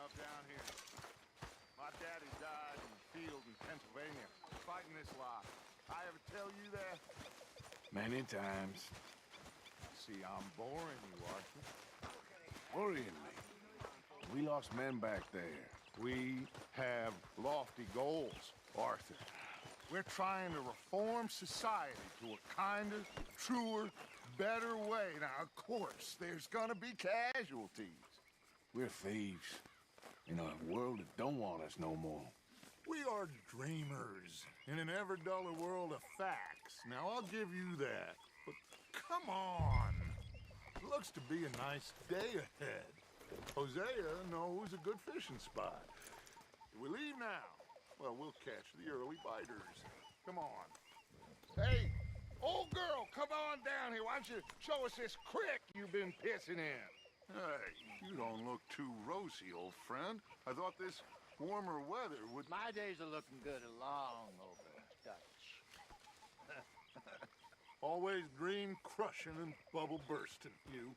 up down here. My daddy died in the field in Pennsylvania, fighting this lot. I ever tell you that? Many times. See, I'm boring you, Arthur. Worrying me. We lost men back there. We have lofty goals, Arthur. We're trying to reform society to a kinder, truer, better way. Now, of course, there's gonna be casualties. We're thieves. In a world that don't want us no more. We are dreamers in an ever duller world of facts. Now, I'll give you that. But come on. Looks to be a nice day ahead. Hosea knows a good fishing spot. If we leave now, well, we'll catch the early biters. Come on. Hey, old girl, come on down here. Why don't you show us this creek you've been pissing in? Hey, you don't look too rosy, old friend. I thought this warmer weather would... My days are looking good along over, Dutch. Always dream crushing and bubble bursting, you.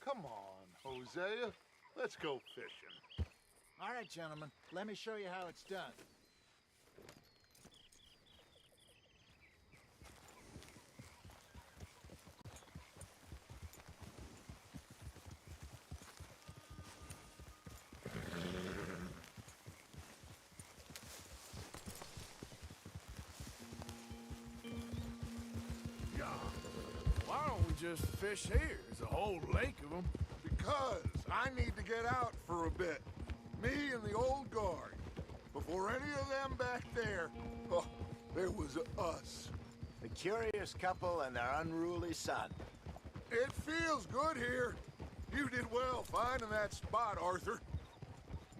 Come on, Hosea. Let's go fishing. All right, gentlemen. Let me show you how it's done. Why don't we just fish here? There's a whole lake of them. Because I need to get out for a bit. Me and the old guard. Before any of them back there, oh, there was us. The curious couple and their unruly son. It feels good here. You did well finding that spot, Arthur.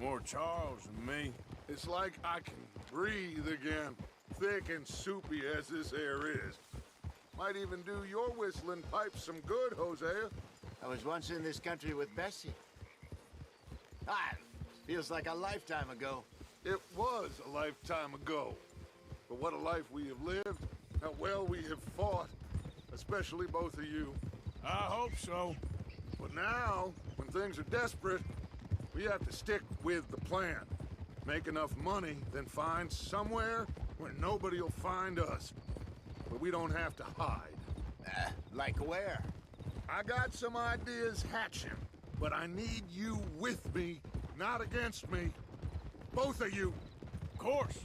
More Charles than me. It's like I can breathe again, thick and soupy as this air is. Might even do your whistling pipes some good, Hosea. I was once in this country with Bessie. Feels like a lifetime ago. It was a lifetime ago. But what a life we have lived, how well we have fought, especially both of you. I hope so. But now, when things are desperate, we have to stick with the plan. Make enough money, then find somewhere where nobody will find us. But we don't have to hide. Like where? I got some ideas hatching, but I need you with me, not against me. Both of you. Of course.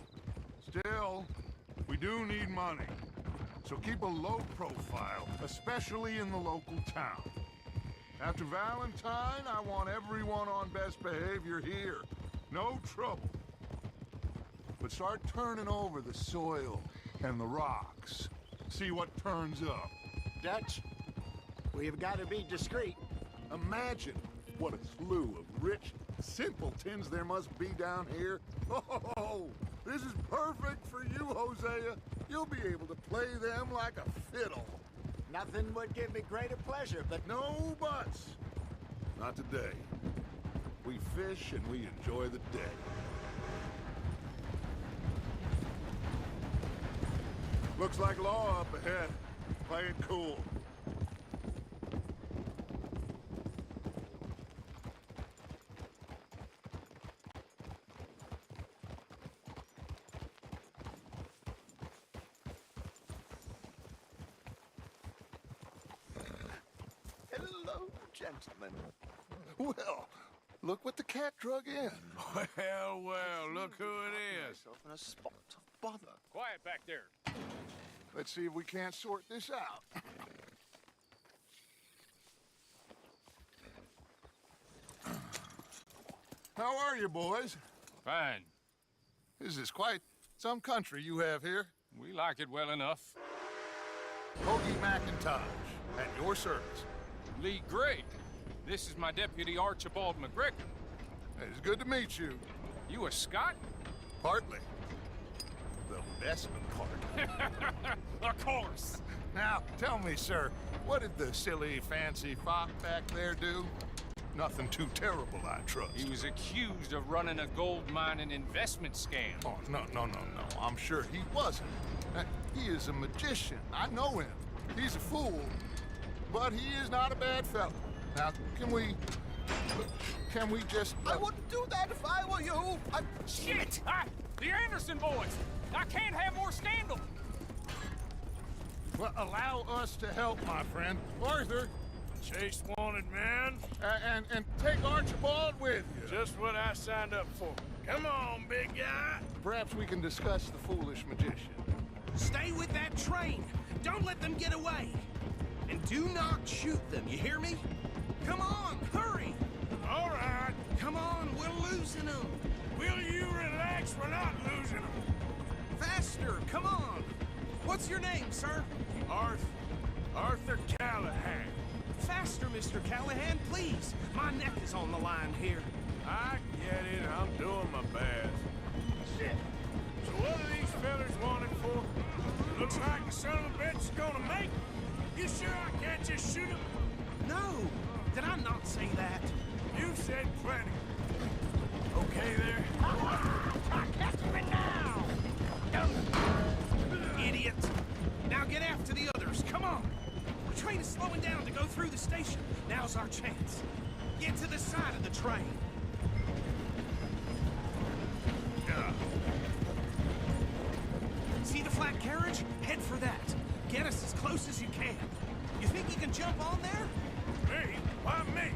Still, we do need money. So keep a low profile, especially in the local town. After Valentine, I want everyone on best behavior here. No trouble. But start turning over the soil and the rocks. See what turns up. Dutch, we've got to be discreet. Imagine what a slew of rich simpletons there must be down here. Oh, this is perfect for you, Hosea. You'll be able to play them like a fiddle. Nothing would give me greater pleasure, but No buts. Not today. We fish and we enjoy the day. Looks like law up ahead. Play it cool. hello, gentlemen. Well, look what the cat drug in. Well, look who it is. Myself in a spot of bother. Quiet back there. Let's see if we can't sort this out. How are you, boys? Fine. This is quite some country you have here. We like it well enough. Hoagie McIntosh, at your service. Lee Gray. This is my deputy Archibald McGregor. It's good to meet you. You a Scot? Partly. The best part. Of course. Now, tell me, sir, what did the silly, fancy fop back there do? Nothing too terrible, I trust. He was accused of running a gold mining investment scam. Oh, no. I'm sure he wasn't. He is a magician. I know him. He's a fool. But he is not a bad fellow. Now, can we can we just... I wouldn't do that if I were you. Shit! The Anderson boys! I can't have more scandal! Well, allow us to help, my friend. Arthur, Chase wanted man. and take Archibald with you. Just what I signed up for. Come on, big guy. Perhaps we can discuss the foolish magician. Stay with that train. Don't let them get away. And do not shoot them, you hear me? Come on, hurry! All right. Come on, we're losing them. Will you relax? We're not losing them. Faster, come on. What's your name, sir? Arthur Callahan. Faster, Mr. Callahan, please. My neck is on the line here. I get it. I'm doing my best. Shit. So what are these fellas wanted for? Looks like the son of a bitch is gonna make it. You sure I can't just shoot him? No, did I not say that? You said plenty. Okay there. Idiot. Now get after the others, come on. The train is slowing down to go through the station. Now's our chance. Get to the side of the train. See the flat carriage? Head for that. Get us as close as you can. You think you can jump on there? Me? Why me?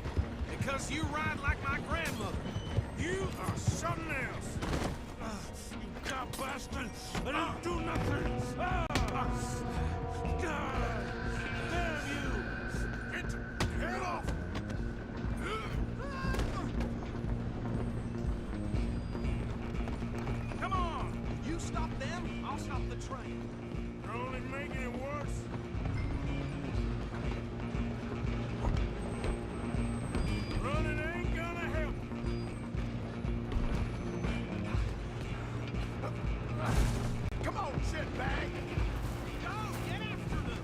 Because you ride like my grandmother. You are something else. You god bastard! I didn't do nothing! God! Damn you! Get the head off! Come on! You stop them, I'll stop the train. You're only making it worse. Running ain't gonna help. Come on, shitbag! Go, get after them!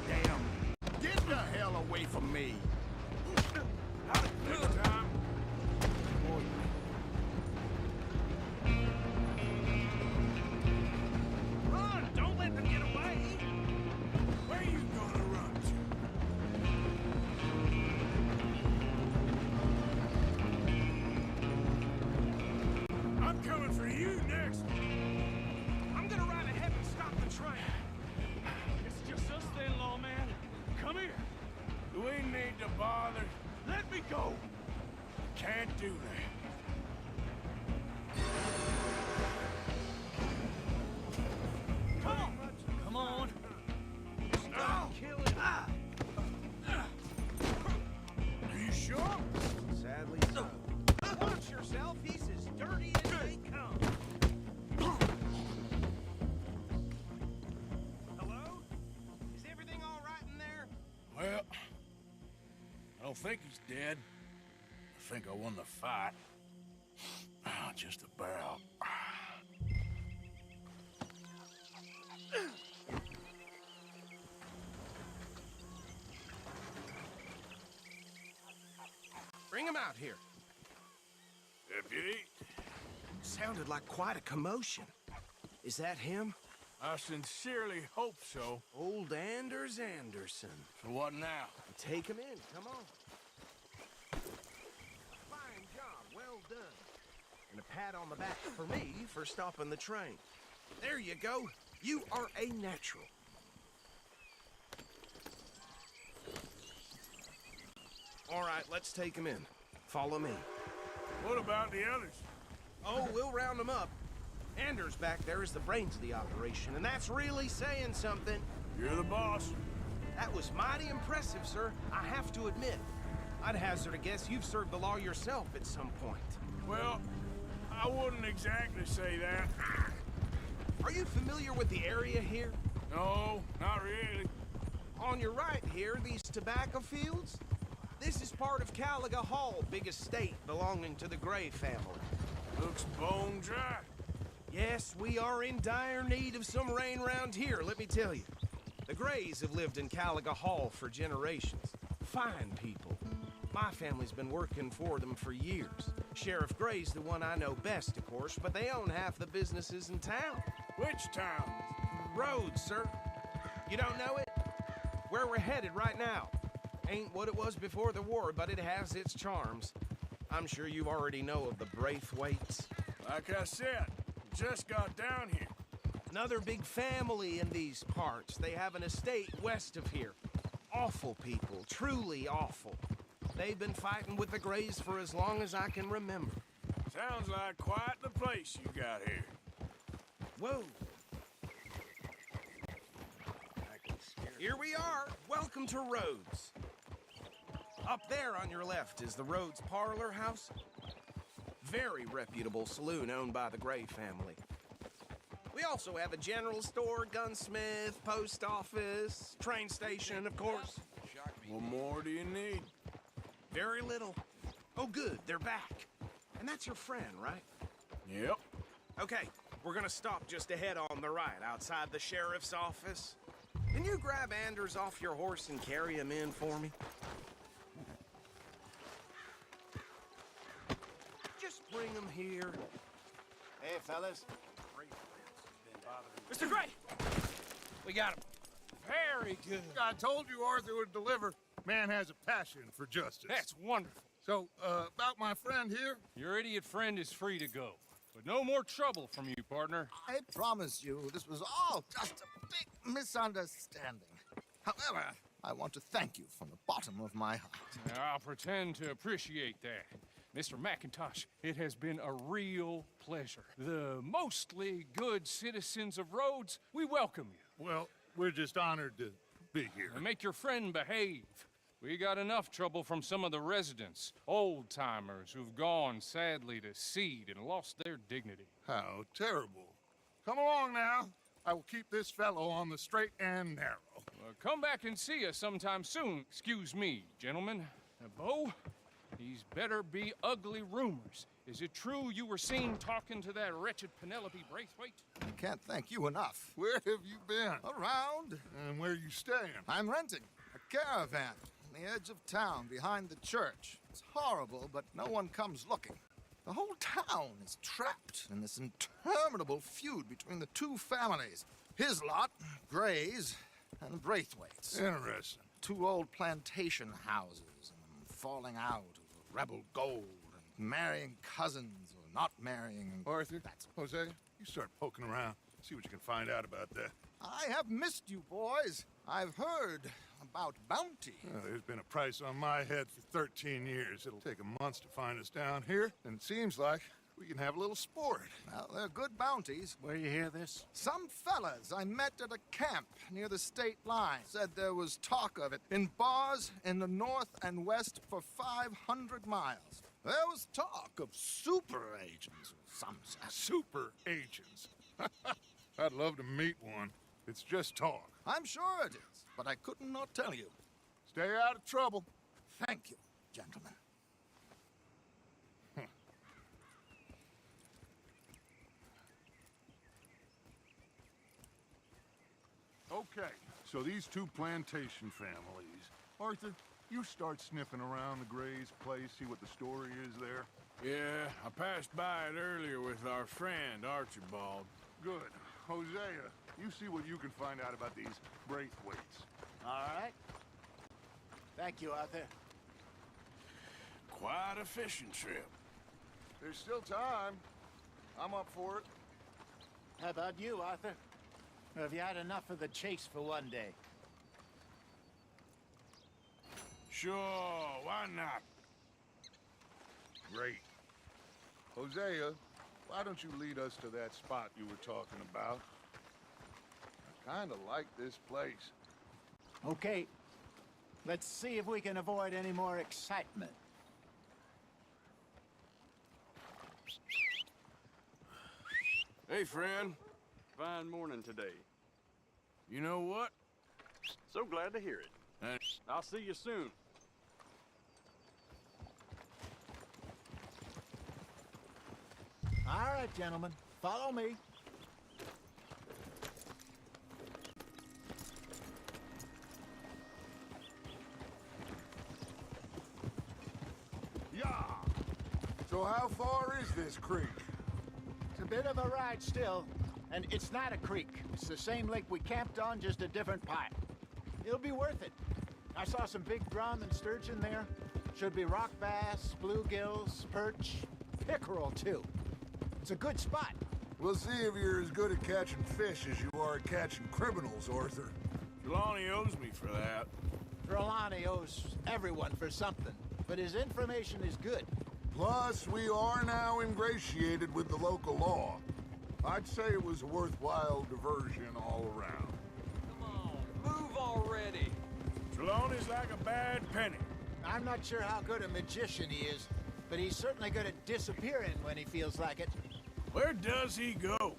Damn! Get the hell away from me! Next time. Run! Don't let them get away! Where you gonna run to? I'm coming for you next. I'm gonna ride ahead and stop the train. It's just us then, lawman. Come here. Do we need to bother? Let me go! Can't do that. Come on! Come on. Stop killing! Are you sure? Sadly so. Watch yourself, he's as dirty as they come. Hello? Is everything all right in there? Well, I don't think he's dead. I think I won the fight. Just about. Bring him out here. Deputy, Sounded like quite a commotion. Is that him? I sincerely hope so. Old Anders Anderson. So what now? Take him in, come on. Fine job, well done. And a pat on the back for me for stopping the train. There you go. You are a natural. All right, let's take him in. Follow me. What about the others? Oh, we'll round them up. Anders back there is the brains of the operation, and that's really saying something. You're the boss. That was mighty impressive, sir. I have to admit. I'd hazard a guess you've served the law yourself at some point. Well, I wouldn't exactly say that. Are you familiar with the area here? No, not really. On your right here, these tobacco fields? This is part of Caliga Hall, big estate belonging to the Gray family. Looks bone dry. Yes, we are in dire need of some rain round here, let me tell you. The Grays have lived in Caliga Hall for generations. Fine people. My family's been working for them for years. Sheriff Gray's the one I know best, of course, but they own half the businesses in town. Which town? Rhodes, sir. You don't know it? Where we're headed right now. Ain't what it was before the war, but it has its charms. I'm sure you already know of the Braithwaites. Like I said, just got down here. Another big family in these parts. They have an estate west of here. Awful people, truly awful. They've been fighting with the Greys for as long as I can remember. Sounds like quite the place you got here. Whoa. Here we are. Welcome to Rhodes. Up there on your left is the Rhodes Parlor House. Very reputable saloon owned by the Gray family. We also have a general store, gunsmith, post office, train station, of course. What more do you need? Very little. Oh, good, they're back. And that's your friend, right? Yep. Okay, we're gonna stop just ahead on the right, outside the sheriff's office. Can you grab Anders off your horse and carry him in for me? Just bring him here. Hey, fellas. Mr. Gray! We got him. Very good. I told you Arthur would deliver. Man has a passion for justice. That's wonderful. So, about my friend here? Your idiot friend is free to go. But no more trouble from you, partner. I promise you, this was all just a big misunderstanding. However, I want to thank you from the bottom of my heart. I'll pretend to appreciate that. Mr. McIntosh, it has been a real pleasure. The mostly good citizens of Rhodes, we welcome you. Well, we're just honored to be here. And make your friend behave. We got enough trouble from some of the residents, old-timers who've gone, sadly, to seed and lost their dignity. How terrible. Come along now. I will keep this fellow on the straight and narrow. Come back and see us sometime soon. Excuse me, gentlemen. Bo, these better be ugly rumors. Is it true you were seen talking to that wretched Penelope Braithwaite? I can't thank you enough. Where have you been? Around, And where you staying? I'm renting a caravan on the edge of town behind the church. It's horrible, but no one comes looking. The whole town is trapped in this interminable feud between the two families. His lot, Grays, and Braithwaite's. Interesting. Two old plantation houses, and falling out over rebel gold, and marrying cousins or not marrying. And Arthur, Jose, you start poking around. See what you can find out about that. I have missed you, boys. I've heard about bounty. Well, there's been a price on my head for 13 years. It'll take a month to find us down here, and it seems like we can have a little sport. Well, they're good bounties. Where you hear this? Some fellas I met at a camp near the state line said there was talk of it in bars in the north and west for 500 miles. There was talk of super agents, some said. Super agents. I'd love to meet one. It's just talk. I'm sure it is, but I couldn't not tell you. Stay out of trouble. Thank you, gentlemen. Okay, so these two plantation families. Arthur, you start sniffing around the Gray's place, see what the story is there. Yeah, I passed by it earlier with our friend, Archibald. Good. Hosea, you see what you can find out about these Braithwaites. All right. Thank you, Arthur. Quite a fishing trip. There's still time. I'm up for it. How about you, Arthur? Or have you had enough of the chase for one day? Sure, why not? Great. Hosea, why don't you lead us to that spot you were talking about? I kind of like this place. Okay. Let's see if we can avoid any more excitement. Hey, friend. Fine morning today. You know what? So glad to hear it. I'll see you soon. All right, gentlemen. Follow me. Yeah. So how far is this creek? It's a bit of a ride still, And it's not a creek. It's the same lake we camped on, just a different part. It'll be worth it. I saw some big drum and sturgeon there. Should be rock bass, bluegills, perch, pickerel, too. It's a good spot. We'll see if you're as good at catching fish as you are at catching criminals, Arthur. Trelawney owes me for that. Trelawney owes everyone for something, but his information is good. Plus, we are now ingratiated with the local law. I'd say it was a worthwhile diversion all around. Come on, move already. Trelawney's like a bad penny. I'm not sure how good a magician he is, but he's certainly good at disappearing when he feels like it. Where does he go?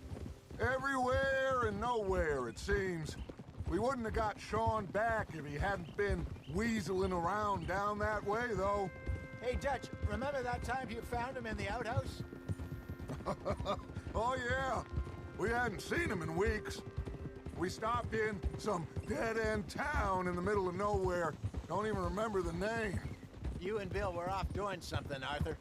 Everywhere and nowhere, it seems. We wouldn't have got Sean back if he hadn't been weaseling around down that way, though. Hey, Dutch, remember that time you found him in the outhouse? Oh, yeah. We hadn't seen him in weeks. We stopped in some dead-end town in the middle of nowhere. Don't even remember the name. You and Bill were off doing something, Arthur.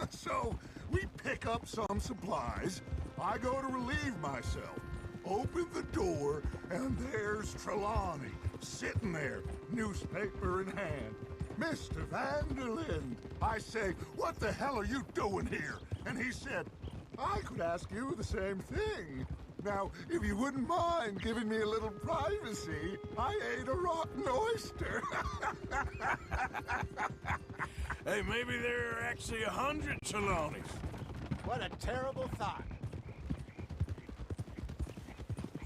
So, we pick up some supplies. I go to relieve myself. Open the door, and there's Trelawney, sitting there, newspaper in hand. Mr. Vanderlyn. I say, what the hell are you doing here? And he said, I could ask you the same thing. Now, if you wouldn't mind giving me a little privacy, I ate a rotten oyster. Hey, maybe there are actually 100 Trelawneys. What a terrible thought.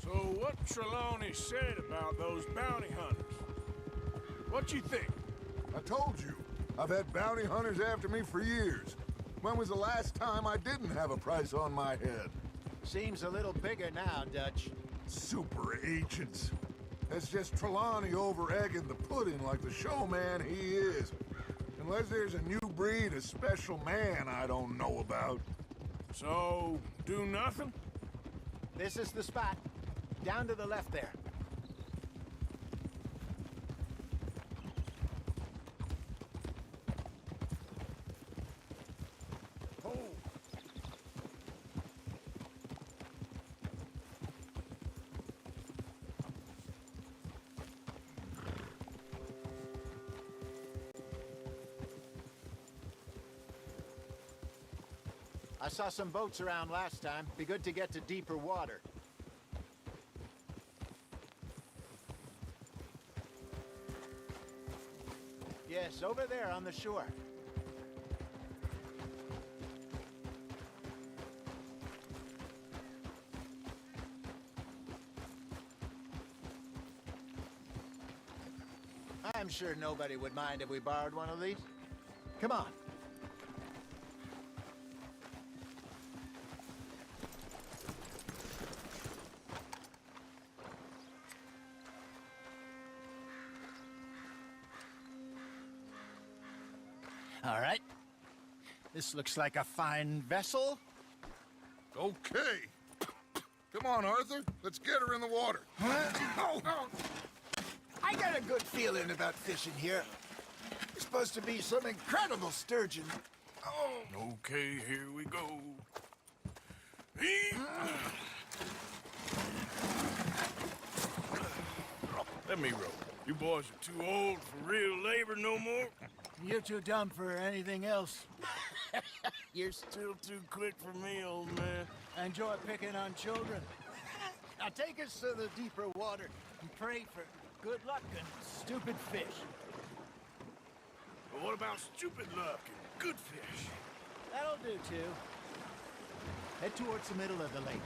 So what Trelawney said about those bounty hunters? What you think? I told you, I've had bounty hunters after me for years. When was the last time I didn't have a price on my head? Seems a little bigger now, Dutch. Super agents. That's just Trelawney over-egging the pudding like the showman he is. Unless there's a new breed of special man I don't know about. So, do nothing? This is the spot. Down to the left there. I saw some boats around last time. Be good to get to deeper water. Yes, over there on the shore. I'm sure nobody would mind if we borrowed one of these. Come on. All right. This looks like a fine vessel. Okay. Come on, Arthur. Let's get her in the water. Oh. I got a good feeling about fishing here. It's supposed to be some incredible sturgeon. Oh. Okay, here we go. Let me row. You boys are too old for real labor no more. You're too dumb for anything else. You're still too quick for me, old man. I enjoy picking on children. Now take us to the deeper water and pray for good luck and stupid fish. But what about stupid luck and good fish? That'll do, too. Head towards the middle of the lake.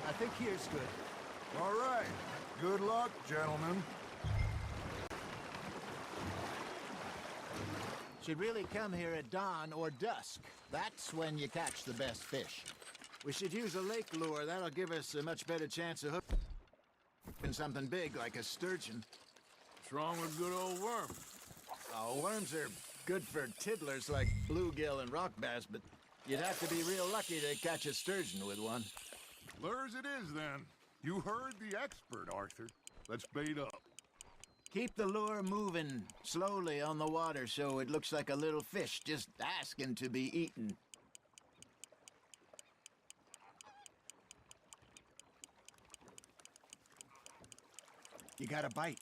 I think here's good. All right. Good luck, gentlemen. Should really come here at dawn or dusk. That's when you catch the best fish. We should use a lake lure. That'll give us a much better chance of hooking something big like a sturgeon. What's wrong with good old worm? Oh, worms are good for tiddlers like bluegill and rock bass, but you'd have to be real lucky to catch a sturgeon with one. Lures it is, then. You heard the expert, Arthur. Let's bait up. Keep the lure moving slowly on the water so it looks like a little fish just asking to be eaten. You got a bite.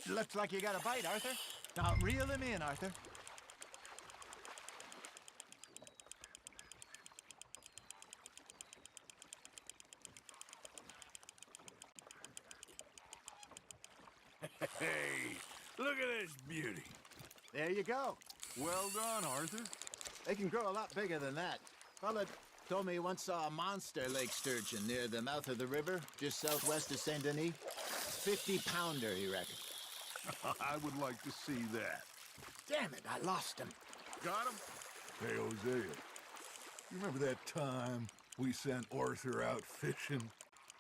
Looks like you got a bite, Arthur. Now, reel him in, Arthur. Hey, look at this beauty. There you go. Well done, Arthur. They can grow a lot bigger than that. Fella told me he once saw a monster lake sturgeon near the mouth of the river, just southwest of Saint Denis. 50-pounder, he reckoned. I would like to see that. Damn it, I lost him. Got him? Hey, Hosea, you remember that time we sent Arthur out fishing?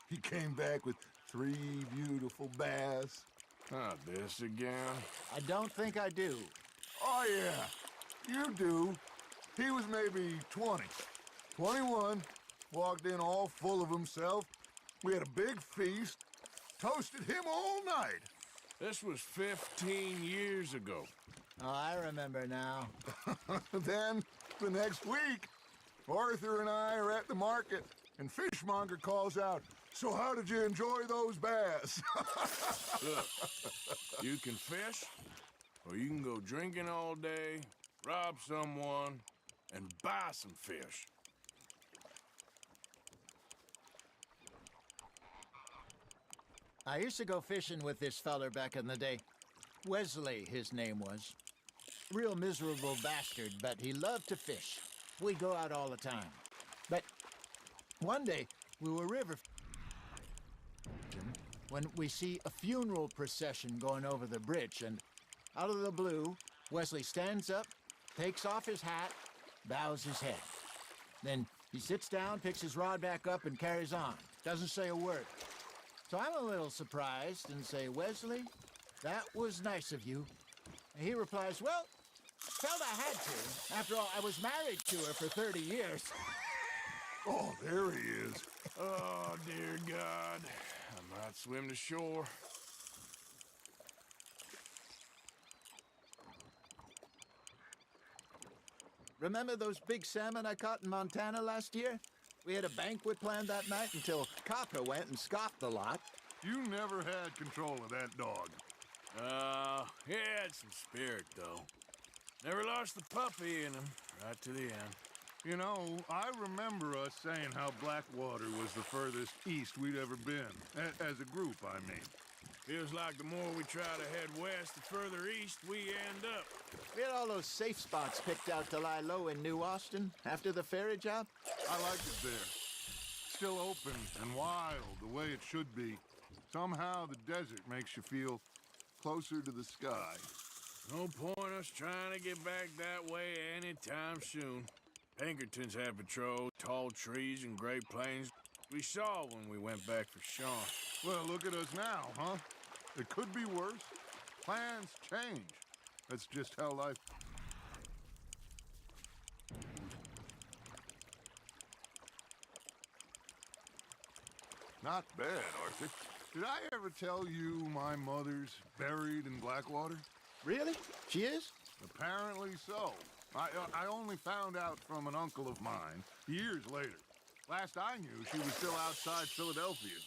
He came back with 3 beautiful bass. Not this again. I don't think I do. Oh, yeah, you do. He was maybe 20, 21, walked in all full of himself. We had a big feast, toasted him all night. This was 15 years ago. Oh, I remember now. Then, the next week, Arthur and I are at the market, and Fishmonger calls out, "So how did you enjoy those bass?" Look, you can fish, or you can go drinking all day, rob someone, and buy some fish. I used to go fishing with this feller back in the day. Wesley, his name was. Real miserable bastard, but he loved to fish. We'd go out all the time. But one day, we were river when we see a funeral procession going over the bridge, and out of the blue, Wesley stands up, takes off his hat, bows his head. Then he sits down, picks his rod back up, and carries on. Doesn't say a word. So I'm a little surprised and say, "Wesley, that was nice of you." And he replies, "Well, felt I had to. After all, I was married to her for 30 years. Oh, there he is. Oh, dear God. I might swim to shore. Remember those big salmon I caught in Montana last year? We had a banquet planned that night until Copper went and scoffed the lot. You never had control of that dog. He had some spirit, though. Never lost the puppy in him, right to the end. You know, I remember us saying how Blackwater was the furthest east we'd ever been. As a group, I mean. Feels like the more we try to head west, the further east we end up. We had all those safe spots picked out to lie low in New Austin after the ferry job. I like it there. Still open and wild, the way it should be. Somehow the desert makes you feel closer to the sky. No point us trying to get back that way anytime soon. Pinkertons had patrol, tall trees and Great Plains. We saw when we went back for Sean. Well, look at us now, huh? It could be worse. Plans change. That's just how life... Not bad, Arthur. Did I ever tell you my mother's buried in Blackwater? Really? She is? Apparently so. I only found out from an uncle of mine years later. Last I knew, she was still outside Philadelphia.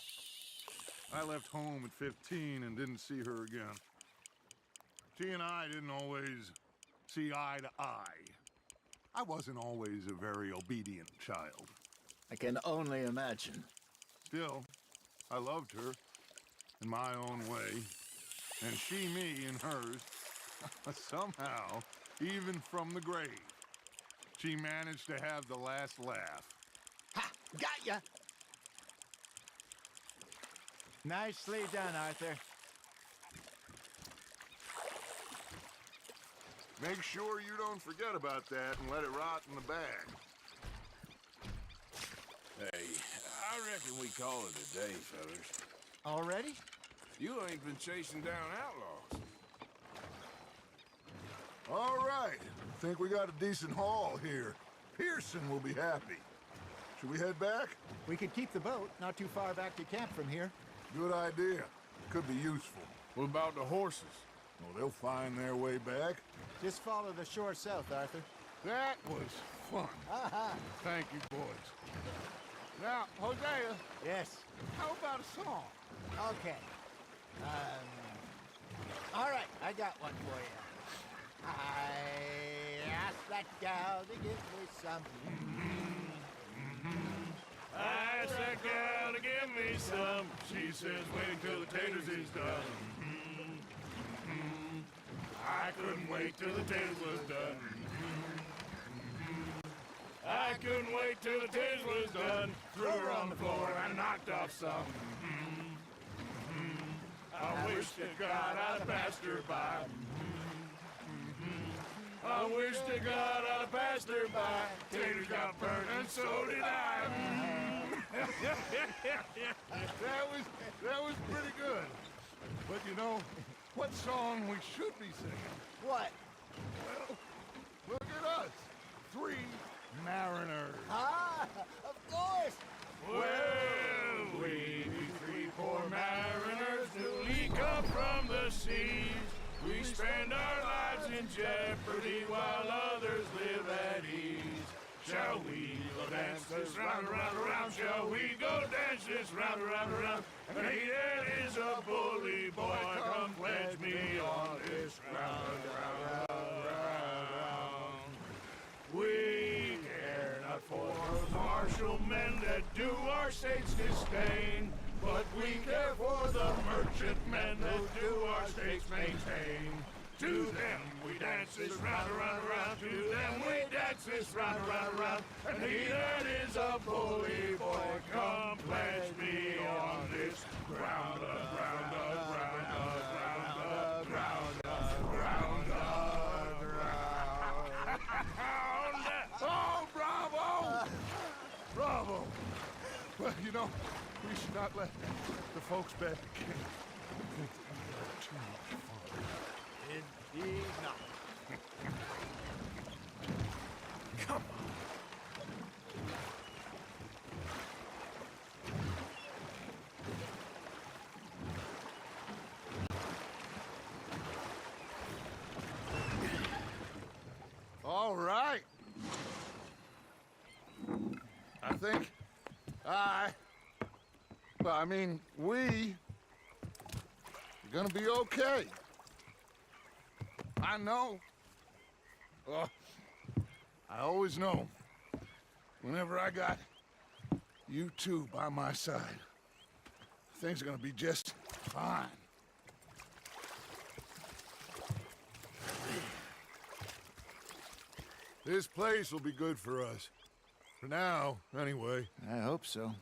I left home at 15 and didn't see her again. She and I didn't always see eye to eye. I wasn't always a very obedient child. I can only imagine. Still, I loved her in my own way, and she me in hers. Somehow, even from the grave, she managed to have the last laugh. Ha! Got ya! Nicely done, Arthur. Make sure you don't forget about that and let it rot in the bag. Hey, I reckon we call it a day, fellas. Already? You ain't been chasing down outlaws. All right, I think we got a decent haul here. Pearson will be happy. Should we head back? We could keep the boat not too far back to camp from here. Good idea. Could be useful. What about the horses? Oh, they'll find their way back. Just follow the shore south, Arthur. That was fun. Thank you, boys. Now, Hosea, Yes. how about a song? Okay. All right, I got one for you. I asked that gal to give me some. I asked that gal to give me some. She says, wait till the taters is done. I couldn't wait till the taters was done. I couldn't wait till the taters was done. Threw her on the floor and knocked off some. I wish to God I'd passed her by. I wish to God I'd passed her by. Taters got burned and so did I. That was pretty good. But you know, what song we should be singing? What? Well, look at us. 3 mariners. Ah, of course. Well, we 3 poor mariners newly come from the seas. We spend our lives in jeopardy while others live at ease. Shall we go dance this round, around, around? Shall we go dance this round, around, around? And he that is a bully boy, come pledge me on this round, round, round, round. We care not for those martial men that do our states disdain, but we care for the merchantmen that do our states maintain. To them we dance this round, around, around. To them we dance this round, around, around. And he that is a bully boy, come pledge me on this ground, ground, ground, ground, ground, ground, ground. Oh, bravo! Bravo! Well, you know, we should not let the folks back at camp think that we had too much fun. Indeed not. Come on. All right. I think we are gonna be okay. I know. Oh, I always know. Whenever I got you two by my side, things are gonna be just fine. This place will be good for us. For now, anyway. I hope so.